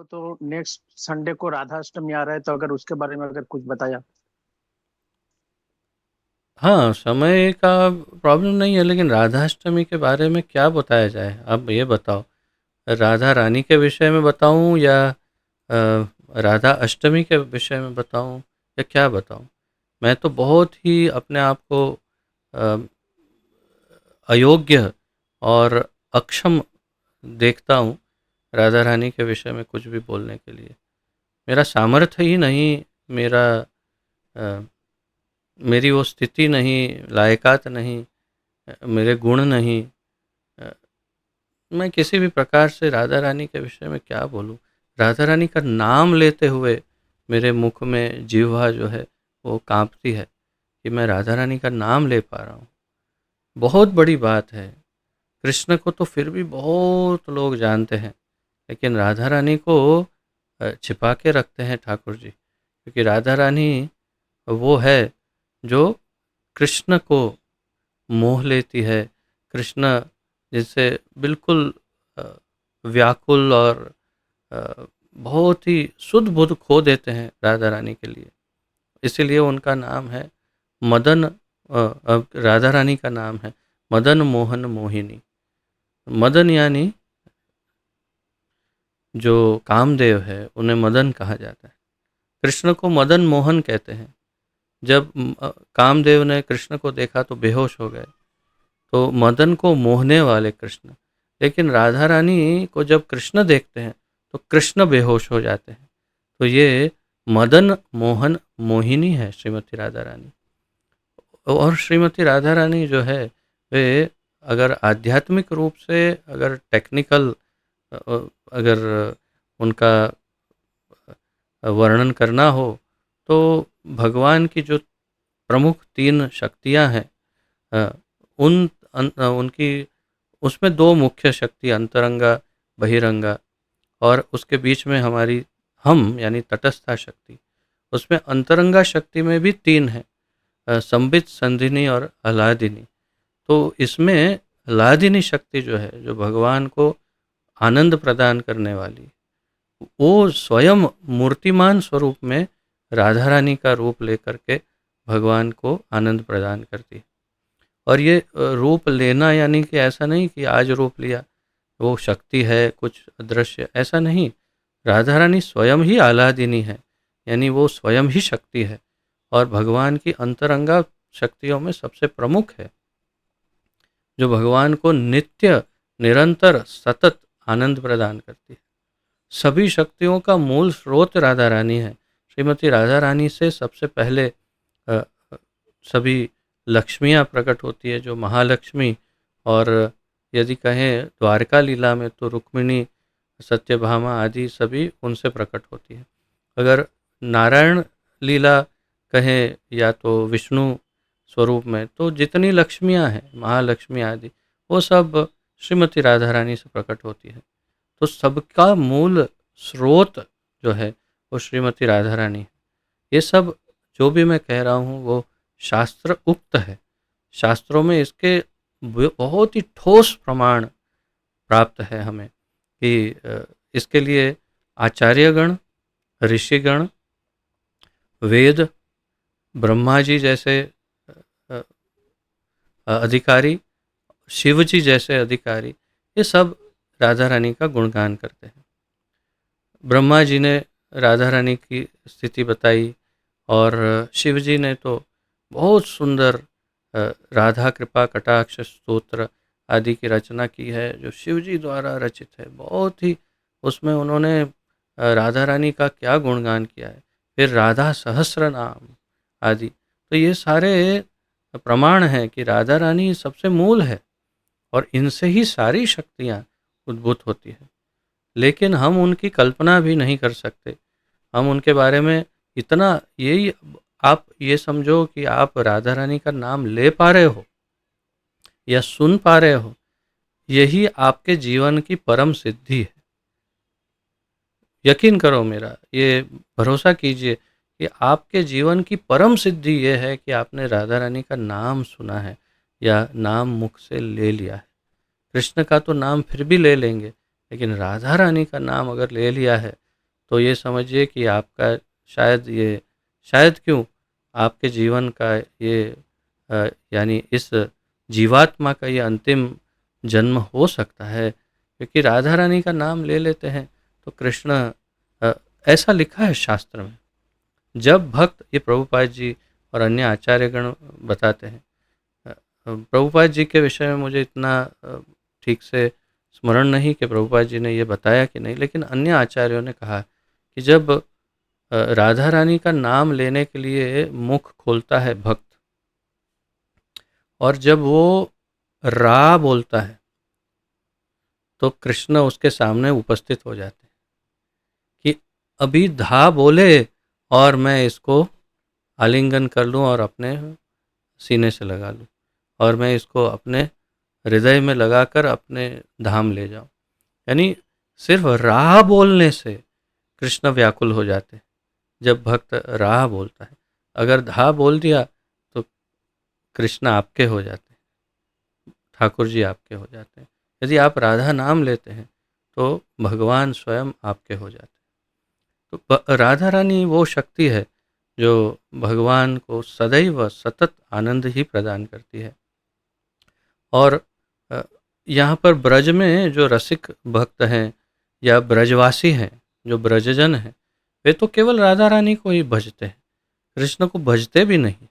तो next Sunday को राधा अष्टमी आ रहा है, तो अगर उसके बारे में अगर कुछ बताया। हाँ, समय का प्रॉब्लम नहीं है, लेकिन राधाष्टमी के बारे में क्या बताया जाए? आप ये बताओ। राधा रानी के विषय में बताऊँ या राधा अष्टमी के विषय में बताऊँ या क्या बताऊँ? मैं तो बहुत ही अपने आप को अ, अयोग्य और अक्षम देखता हूँ राधा रानी के विषय में कुछ भी बोलने के लिए। मेरा सामर्थ्य ही नहीं, मेरा अ, मेरी वो स्थिति नहीं, लायकात नहीं, मेरे गुण नहीं। अ, मैं किसी भी प्रकार से राधा रानी के विषय में क्या बोलूँ? राधा रानी का नाम लेते हुए मेरे मुख में जिह्वा जो है वो काँपती है कि मैं राधा रानी का नाम ले पा रहा हूँ। बहुत बड़ी बात है। कृष्ण को तो फिर भी बहुत लोग जानते हैं, लेकिन राधा रानी को छिपा के रखते हैं ठाकुर जी, क्योंकि राधा रानी वो है जो कृष्ण को मोह लेती है। कृष्ण जिससे बिल्कुल अ, व्याकुल और बहुत ही शुद्ध बुद्ध खो देते हैं राधा रानी के लिए। इसीलिए उनका नाम है मदन। राधा रानी का नाम है मदन मोहन मोहिनी। मदन यानी जो कामदेव है उन्हें मदन कहा जाता है। कृष्ण को मदन मोहन कहते हैं। जब कामदेव ने कृष्ण को देखा तो बेहोश हो गए, तो मदन को मोहने वाले कृष्ण। लेकिन राधा रानी को जब कृष्ण देखते हैं तो कृष्ण बेहोश हो जाते हैं। तो ये मदन मोहन मोहिनी है श्रीमती राधा रानी। और श्रीमती राधा रानी जो है वे, अगर आध्यात्मिक रूप से, अगर टेक्निकल, अगर उनका वर्णन करना हो, तो भगवान की जो प्रमुख तीन शक्तियां हैं, अ, उनकी उसमें दो मुख्य शक्ति अंतरंगा बहिरंगा, और उसके बीच में हमारी हम यानी तटस्था शक्ति। उसमें अंतरंगा शक्ति में भी तीन है, संबित संधिनी और अलादिनी। तो इसमें अलादिनी शक्ति जो है, जो भगवान को आनंद प्रदान करने वाली, वो स्वयं मूर्तिमान स्वरूप में राधा रानी का रूप लेकर के भगवान को आनंद प्रदान करती है। और ये रूप लेना यानी कि ऐसा नहीं कि आज रूप लिया, वो शक्ति है कुछ अदृश्य, ऐसा नहीं। राधा रानी स्वयं ही आह्लादिनी है, यानी वो स्वयं ही शक्ति है और भगवान की अंतरंगा शक्तियों में सबसे प्रमुख है, जो भगवान को नित्य निरंतर सतत आनंद प्रदान करती है। सभी शक्तियों का मूल स्रोत राधा रानी है। श्रीमती राधा रानी से सबसे पहले अ, सभी लक्ष्मियाँ प्रकट होती है, जो महालक्ष्मी। और यदि कहें द्वारका लीला में तो रुक्मिणी, सत्यभामा आदि सभी उनसे प्रकट होती है। अगर नारायण लीला कहें या तो विष्णु स्वरूप में, तो जितनी लक्ष्मियाँ हैं महालक्ष्मी आदि, वो सब श्रीमती राधा रानी से प्रकट होती है। तो सबका मूल स्रोत जो है वो श्रीमती राधा रानी है। ये सब जो भी मैं कह रहा हूँ वो शास्त्र उक्त है। शास्त्रों में इसके बहुत ही ठोस प्रमाण प्राप्त है हमें कि इसके लिए आचार्यगण, ऋषिगण, वेद, ब्रह्मा जी जैसे अ, अधिकारी, शिव जी जैसे अधिकारी, ये सब राधा रानी का गुणगान करते हैं। ब्रह्मा जी ने राधा रानी की स्थिति बताई, और शिव जी ने तो बहुत सुंदर राधा कृपा कटाक्ष स्तोत्र आदि की रचना की है, जो शिव जी द्वारा रचित है। बहुत ही उसमें उन्होंने राधा रानी का क्या गुणगान किया है। फिर राधा सहस्र नाम आदि, तो ये सारे प्रमाण हैं कि राधा रानी सबसे मूल है और इनसे ही सारी शक्तियाँ उद्भूत होती है। लेकिन हम उनकी कल्पना भी नहीं कर सकते। हम उनके बारे में इतना, यही आप ये समझो कि आप राधा रानी का नाम ले पा रहे हो या सुन पा रहे हो, यही आपके जीवन की परम सिद्धि है। यकीन करो मेरा, ये भरोसा कीजिए कि आपके जीवन की परम सिद्धि ये है कि आपने राधा रानी का नाम सुना है या नाम मुख से ले लिया है। कृष्ण का तो नाम फिर भी ले लेंगे, लेकिन राधा रानी का नाम अगर ले लिया है तो ये समझिए कि आपका शायद क्यों आपके जीवन का ये यानी इस जीवात्मा का ये अंतिम जन्म हो सकता है, क्योंकि राधा रानी का नाम ले लेते हैं तो कृष्ण अ, ऐसा लिखा है शास्त्र में। जब भक्त, ये प्रभुपाद जी और अन्य आचार्यगण बताते हैं, प्रभुपाद जी के विषय में मुझे इतना ठीक से स्मरण नहीं कि प्रभुपाद जी ने ये बताया कि नहीं, लेकिन अन्य आचार्यों ने कहा कि जब राधा रानी का नाम लेने के लिए मुख खोलता है भक्त, और जब वो रा बोलता है तो कृष्ण उसके सामने उपस्थित हो जाते हैं कि अभी धा बोले और मैं इसको आलिंगन कर लूं और अपने सीने से लगा लूं, और मैं इसको अपने हृदय में लगाकर अपने धाम ले जाऊं। यानी सिर्फ राह बोलने से कृष्ण व्याकुल हो जाते हैं। जब भक्त राह बोलता है, अगर धा बोल दिया तो कृष्ण आपके हो जाते हैं, ठाकुर जी आपके हो जाते हैं। यदि आप राधा नाम लेते हैं तो भगवान स्वयं आपके हो जाते हैं। तो राधा रानी वो शक्ति है जो भगवान को सदैव सतत आनंद ही प्रदान करती है। और अ, यहाँ पर ब्रज में जो रसिक भक्त हैं या ब्रजवासी हैं, जो ब्रजजन हैं, वे तो केवल राधा रानी को ही भजते हैं, कृष्ण को भजते भी नहीं।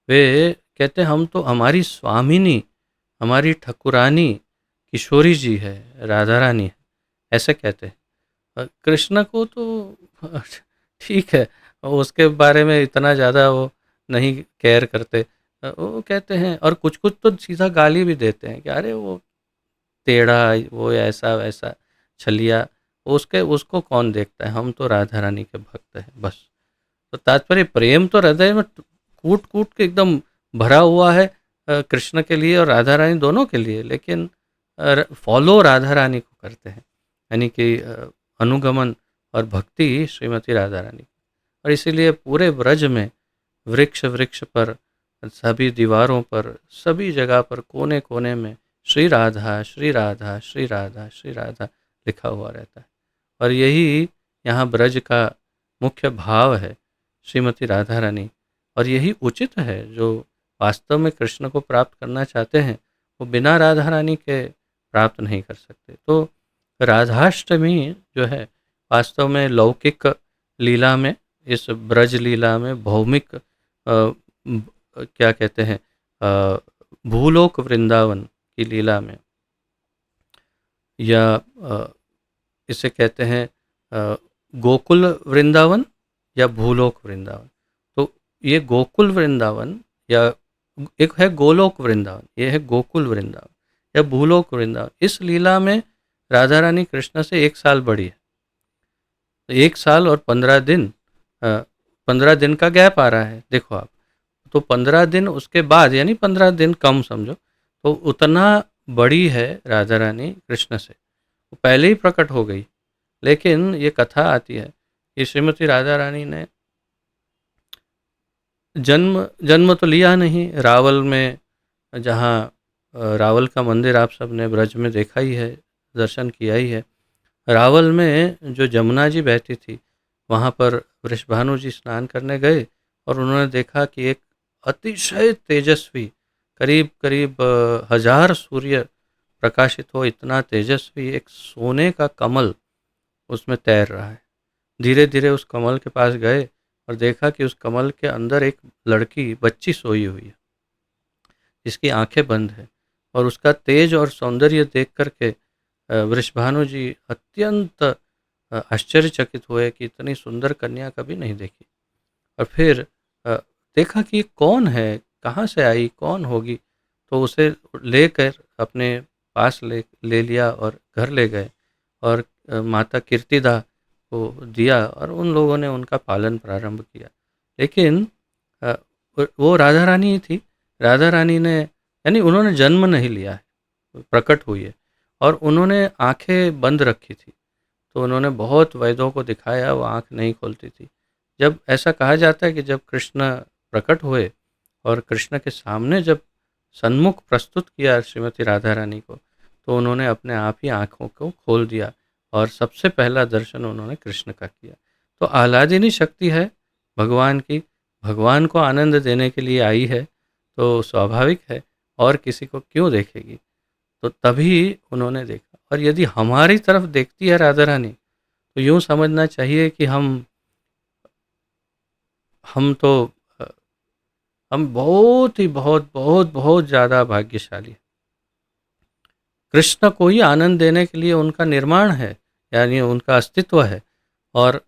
वे कहते हम तो, हमारी स्वामिनी, हमारी ठकुरानी किशोरी जी है, राधा रानी है, ऐसे कहते हैं। कृष्ण को तो ठीक है, उसके बारे में इतना ज़्यादा वो नहीं केयर करते। वो कहते हैं, और कुछ कुछ तो सीधा गाली भी देते हैं कि अरे वो टेढ़ा, वो ऐसा वैसा छलिया, उसके उसको कौन देखता है, हम तो राधा रानी के भक्त हैं बस। तो तात्पर्य प्रेम तो हृदय में कूट कूट के एकदम भरा हुआ है कृष्ण के लिए और राधा रानी दोनों के लिए, लेकिन फॉलो राधा रानी को करते हैं, यानी कि अनुगमन और भक्ति श्रीमती राधा रानी। और इसीलिए पूरे ब्रज में वृक्ष वृक्ष पर, सभी दीवारों पर, सभी जगह पर, कोने कोने में श्री राधा श्री राधा श्री राधा श्री राधा लिखा हुआ रहता है। और यही यहाँ ब्रज का मुख्य भाव है, श्रीमती राधा रानी। और यही उचित है, जो वास्तव में कृष्ण को प्राप्त करना चाहते हैं वो बिना राधा रानी के प्राप्त नहीं कर सकते। तो राधाष्टमी जो है वास्तव में लौकिक लीला में, इस ब्रज लीला में, भौमिक क्या कहते हैं, भूलोक वृंदावन की लीला में, या इसे कहते हैं गोकुल वृंदावन या भूलोक वृंदावन। तो ये गोकुल वृंदावन या एक है गोलोक वृंदावन, ये है गोकुल वृंदावन या भूलोक वृंदावन। इस लीला में राधा रानी कृष्ण से 1 साल बड़ी है। तो 1 साल और 15 दिन, 15 दिन का गैप आ रहा है, देखो आप। तो 15 दिन उसके बाद, यानी 15 दिन कम समझो, तो उतना बड़ी है राधा रानी कृष्ण से, वो पहले ही प्रकट हो गई। लेकिन ये कथा आती है कि श्रीमती राधा रानी ने जन्म जन्म तो लिया नहीं रावल में, जहाँ रावल का मंदिर आप सब ने ब्रज में देखा ही है, दर्शन किया ही है। रावल में जो जमुना जी बहती थी, वहाँ पर वृषभानु जी स्नान करने गए और उन्होंने देखा कि एक अतिशय तेजस्वी, करीब करीब 1000 सूर्य प्रकाशित हो इतना तेजस्वी एक सोने का कमल उसमें तैर रहा है। धीरे धीरे उस कमल के पास गए और देखा कि उस कमल के अंदर एक लड़की, बच्ची सोई हुई है, जिसकी आंखें बंद है। और उसका तेज और सौंदर्य देख करके वृषभानु जी अत्यंत आश्चर्यचकित हुए कि इतनी सुंदर कन्या कभी नहीं देखी। और फिर देखा कि ये कौन है, कहाँ से आई, कौन होगी। तो उसे लेकर अपने पास ले ले लिया और घर ले गए और माता कीर्तिदा को दिया और उन लोगों ने उनका पालन प्रारंभ किया। लेकिन अ, वो राधा रानी ही थी। राधा रानी ने, यानी उन्होंने जन्म नहीं लिया है, प्रकट हुई है और उन्होंने आंखें बंद रखी थी। तो उन्होंने बहुत वैद्यों को दिखाया, वो आंख नहीं खोलती थी। जब ऐसा कहा जाता है कि जब कृष्ण प्रकट हुए और कृष्ण के सामने जब सन्मुख प्रस्तुत किया श्रीमती राधा रानी को, तो उन्होंने अपने आप ही आँखों को खोल दिया और सबसे पहला दर्शन उन्होंने कृष्ण का किया। तो आह्लादिनी शक्ति है भगवान की, भगवान को आनंद देने के लिए आई है, तो स्वाभाविक है और किसी को क्यों देखेगी। तो तभी उन्होंने देखा। और यदि हमारी तरफ देखती है राधा रानी, तो यूँ समझना चाहिए कि हम तो अ, हम बहुत ही बहुत बहुत बहुत ज़्यादा भाग्यशाली हैं। कृष्ण को ही आनंद देने के लिए उनका निर्माण है, यानी उनका अस्तित्व है। और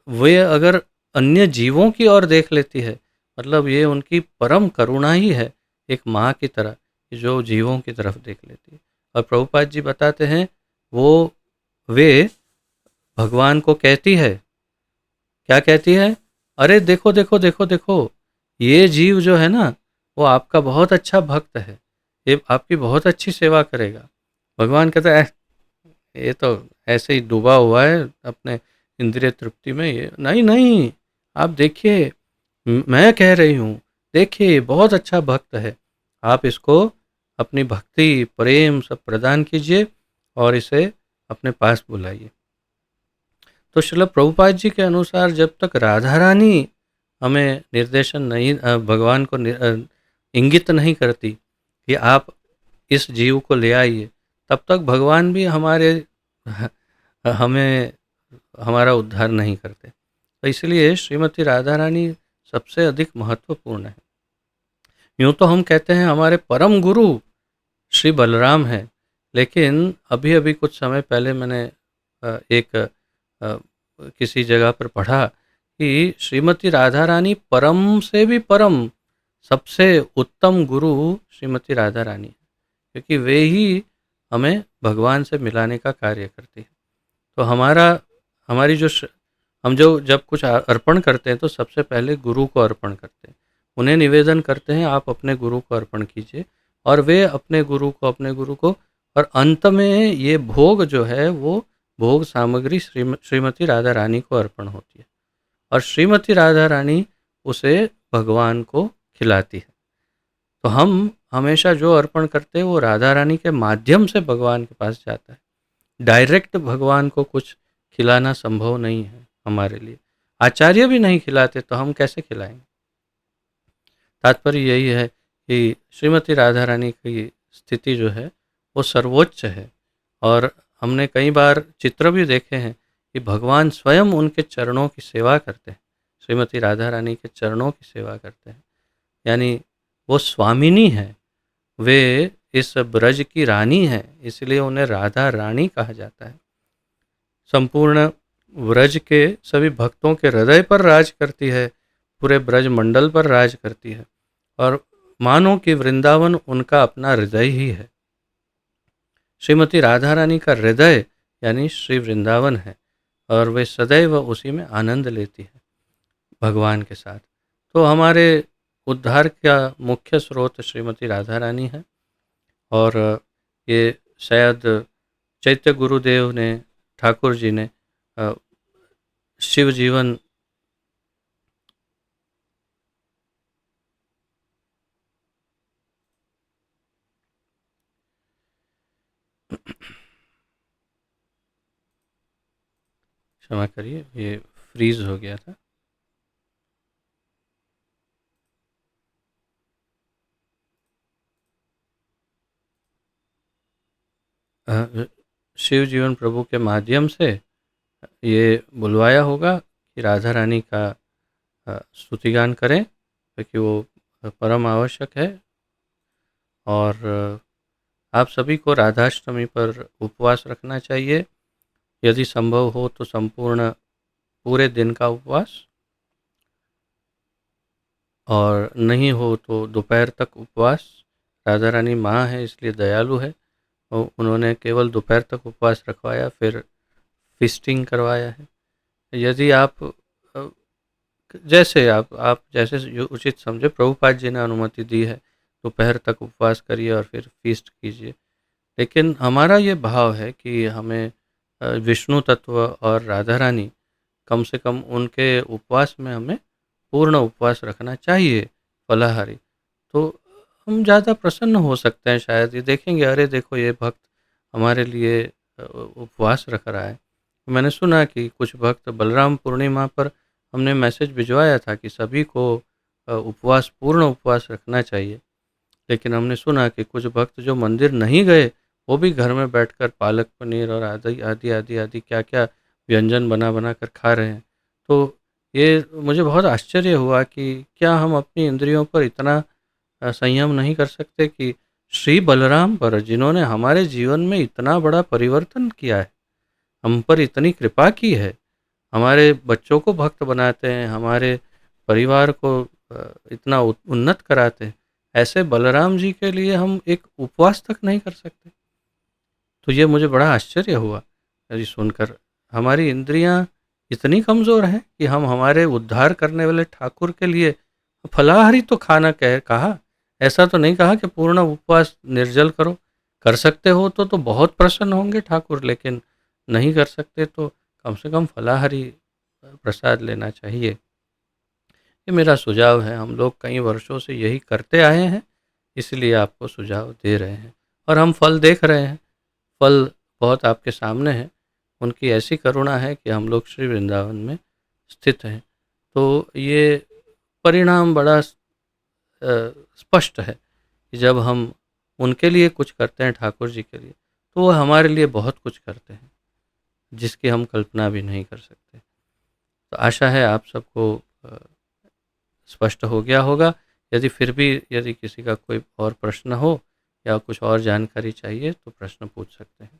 वे अगर अन्य जीवों की ओर देख लेती है, मतलब ये उनकी परम करुणा ही है, एक माँ की तरह, जो जीवों की तरफ देख लेती है। और प्रभुपाद जी बताते हैं, वो वे भगवान को कहती है, क्या कहती है, अरे देखो देखो देखो देखो, ये जीव जो है ना, वो आपका बहुत अच्छा भक्त है, ये आपकी बहुत अच्छी सेवा करेगा। भगवान कहता है, ये तो ऐसे ही डूबा हुआ है अपने इंद्रिय तृप्ति में, ये नहीं नहीं, आप देखिए, मैं कह रही हूँ, देखिए बहुत अच्छा भक्त है, आप इसको अपनी भक्ति प्रेम सब प्रदान कीजिए और इसे अपने पास बुलाइए। तो श्रील प्रभुपाद जी के अनुसार जब तक राधा रानी हमें निर्देशन नहीं, भगवान को इंगित नहीं करती कि आप इस जीव को ले आइए, तब तक भगवान भी हमें हमारा उद्धार नहीं करते। तो इसलिए श्रीमती राधा रानी सबसे अधिक महत्वपूर्ण है। यूँ तो हम कहते हैं हमारे परम गुरु श्री बलराम हैं, लेकिन अभी अभी कुछ समय पहले मैंने एक किसी जगह पर पढ़ा कि श्रीमती राधा रानी परम से भी परम सबसे उत्तम गुरु श्रीमती राधा रानी है, क्योंकि वे ही हमें भगवान से मिलाने का कार्य करती है। तो हमारी हम जो जब कुछ अर्पण करते हैं, तो सबसे पहले गुरु को अर्पण करते हैं, उन्हें निवेदन करते हैं, आप अपने गुरु को अर्पण कीजिए, और वे अपने गुरु को, और अंत में ये भोग जो है, वो भोग सामग्री श्रीमती राधा रानी को अर्पण होती है, और श्रीमती राधा रानी उसे भगवान को खिलाती है। तो हम हमेशा जो अर्पण करते हैं वो राधा रानी के माध्यम से भगवान के पास जाता है। डायरेक्ट भगवान को कुछ खिलाना संभव नहीं है हमारे लिए। आचार्य भी नहीं खिलाते तो हम कैसे खिलाएंगे। तात्पर्य यही है कि श्रीमती राधा रानी की स्थिति जो है वो सर्वोच्च है। और हमने कई बार चित्र भी देखे हैं कि भगवान स्वयं उनके चरणों की सेवा करते हैं, श्रीमती राधा रानी के चरणों की सेवा करते हैं। यानी वो स्वामिनी है, वे इस ब्रज की रानी है, इसलिए उन्हें राधा रानी कहा जाता है। संपूर्ण ब्रज के सभी भक्तों के हृदय पर राज करती है, पूरे ब्रज मंडल पर राज करती है, और मानो कि वृंदावन उनका अपना हृदय ही है। श्रीमती राधा रानी का हृदय यानी श्री वृंदावन है, और वे सदैव उसी में आनंद लेती है भगवान के साथ। तो हमारे उद्धार का मुख्य स्रोत श्रीमती राधा रानी है। और ये शायद चैत्य गुरुदेव ने, ठाकुर जी ने शिव जीवन क्षमा करिए, ये फ्रीज हो गया था। शिव जीवन प्रभु के माध्यम से ये बुलवाया होगा कि राधा रानी का स्तुतिगान करें, क्योंकि वो परम आवश्यक है। और आप सभी को राधाष्टमी पर उपवास रखना चाहिए, यदि संभव हो तो संपूर्ण पूरे दिन का उपवास, और नहीं हो तो दोपहर तक उपवास। राधा रानी माँ है इसलिए दयालु है, और उन्होंने केवल दोपहर तक उपवास रखवाया, फिर फिस्टिंग करवाया है। यदि आप आप जैसे उचित समझे, प्रभुपाद जी ने अनुमति दी है, दोपहर तक उपवास करिए और फिर फीस्ट कीजिए। लेकिन हमारा ये भाव है कि हमें विष्णु तत्व और राधा रानी, कम से कम उनके उपवास में हमें पूर्ण उपवास रखना चाहिए, फलाहारी। तो हम ज़्यादा प्रसन्न हो सकते हैं, शायद ये देखेंगे, अरे देखो ये भक्त हमारे लिए उपवास रख रहा है। मैंने सुना कि कुछ भक्त बलराम पूर्णिमा पर हमने मैसेज भिजवाया था कि सभी को उपवास पूर्ण उपवास रखना चाहिए। लेकिन हमने सुना कि कुछ भक्त जो मंदिर नहीं गए, वो भी घर में बैठकर पालक पनीर और आदि क्या-क्या व्यंजन बना-बना कर खा रहे हैं। तो ये मुझे बहुत आश्चर्य हुआ कि क्या हम अपनी इंद्रियों पर इतना संयम नहीं कर सकते कि श्री बलराम पर, जिन्होंने हमारे जीवन में इतना बड़ा परिवर्तन किया है, हम पर इतनी कृपा की है, हमारे बच्चों को भक्त बनाते हैं, हमारे परिवार को इतना उन्नत कराते हैं, ऐसे बलराम जी के लिए हम एक उपवास तक नहीं कर सकते। तो ये मुझे बड़ा आश्चर्य हुआ ये सुनकर। हमारी इंद्रियां इतनी कमज़ोर हैं कि हम हमारे उद्धार करने वाले ठाकुर के लिए फलाहारी तो खाना कहा, ऐसा तो नहीं कहा कि पूर्ण उपवास निर्जल करो। कर सकते हो तो बहुत प्रसन्न होंगे ठाकुर, लेकिन नहीं कर सकते तो कम से कम फलाहारी प्रसाद लेना चाहिए। ये मेरा सुझाव है, हम लोग कई वर्षों से यही करते आए हैं, इसलिए आपको सुझाव दे रहे हैं और हम फल देख रहे हैं। फल बहुत आपके सामने है, उनकी ऐसी करुणा है कि हम लोग श्री वृंदावन में स्थित हैं। तो ये परिणाम बड़ा स्पष्ट है कि जब हम उनके लिए कुछ करते हैं, ठाकुर जी के लिए, तो वो हमारे लिए बहुत कुछ करते हैं, जिसकी हम कल्पना भी नहीं कर सकते। तो आशा है आप सबको स्पष्ट हो गया होगा। यदि फिर भी यदि किसी का कोई और प्रश्न हो या कुछ और जानकारी चाहिए तो प्रश्न पूछ सकते हैं।